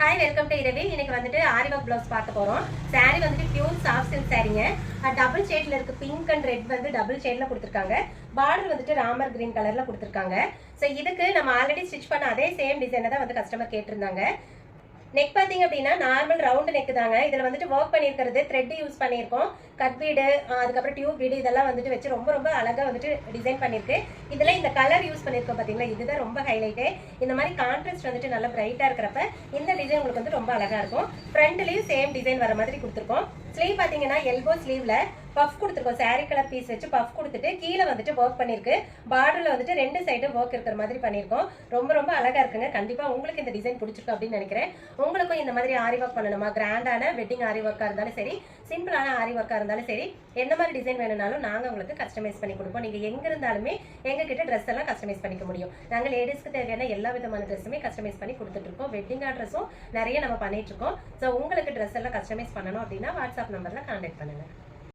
Hi welcome to இரவி. இன்னைக்கு வந்துட்டு ஆரி work blouse பார்க்க போறோம். சாரி வந்துட்டு பியூர் சாஃப்ட் சில்க் சாரீங்க. டபுள் ஷேட்ல இருக்கு. பிங்க் அண்ட் ரெட் வந்து டபுள் ஷேட்ல கொடுத்துருக்காங்க. பார்டர் வந்துட்டு ராமர் கிரீன் கலர்ல கொடுத்துருக்காங்க. ஸோ இதுக்கு நம்ம ஆல்ரெடி ஸ்டிச் பண்ண அதே சேம் டிசைனை தான் வந்து கஸ்டமர் கேட்டிருந்தாங்க. நெக் பார்த்தீங்க அப்படின்னா நார்மல் ரவுண்ட் நெக் தாங்க. இதில் வந்துட்டு ஒர்க் பண்ணியிருக்கிறது த்ரெட் யூஸ் பண்ணியிருக்கோம். கட் பீடு, அதுக்கப்புறம் டியூப் பீடு இதெல்லாம் வந்துட்டு வச்சு ரொம்ப ரொம்ப அழகாக வந்துட்டு டிசைன் பண்ணியிருக்கு. இதில் இந்த கலர் யூஸ் பண்ணியிருக்கோம் பார்த்தீங்களா, இதுதான் ரொம்ப ஹைலைட்டு. இந்த மாதிரி கான்ட்ராஸ்ட் வந்துட்டு நல்லா பிரைட்டாக இருக்கிறப்ப இந்த டிசைன் உங்களுக்கு வந்து ரொம்ப அழகாக இருக்கும். ஃப்ரண்ட்லேயும் சேம் டிசைன் வர மாதிரி கொடுத்துருக்கோம். ஸ்லீவ் பார்த்தீங்கன்னா எல்போ ஸ்லீவ்ல பஃப் கொடுத்துருக்கோம். சாரி கலர் பீஸ் வச்சு பஃப் கொடுத்துட்டு கீழே வந்துட்டு ஒர்க் பண்ணியிருக்கு. பார்டரில் வந்துட்டு ரெண்டு சைடும் ஒர்க் இருக்கிற மாதிரி பண்ணியிருக்கோம். ரொம்ப ரொம்ப அழகாக இருக்குங்க. கண்டிப்பாக உங்களுக்கு இந்த டிசைன் பிடிச்சிருக்கு அப்படின்னு நினைக்கிறேன். உங்களுக்கும் இந்த மாதிரி ஆரி ஒர்க் பண்ணணுமா, கிராண்டான வெட்டிங் ஆரி ஒர்க்காக இருந்தாலும் சரி, சிம்பிளான ஆரி ஒர்க்காக இருந்தாலும் சரி, எந்த மாதிரி டிசைன் வேணும்னாலும் நாங்கள் உங்களுக்கு கஸ்டமைஸ் பண்ணி கொடுப்போம். நீங்கள் எங்கே இருந்தாலுமே எங்ககிட்ட ட்ரெஸ் எல்லாம் கஸ்டமைஸ் பண்ணிக்க முடியும். நாங்கள் லேடிஸ்க்கு தேவையான எல்லா விதமான ட்ரெஸ்ஸுமே கஸ்டமைஸ் பண்ணி கொடுத்துட்ருக்கோம். வெட்டிங் ட்ரெஸ்ஸும் நிறைய நம்ம பண்ணிட்டு இருக்கோம். ஸோ உங்களுக்கு ட்ரெஸ் எல்லாம் கஸ்டமைஸ் பண்ணணும் அப்படின்னா வாட்ஸ்அப் நம்பரில் கான்டாக்ட் பண்ணுங்கள்.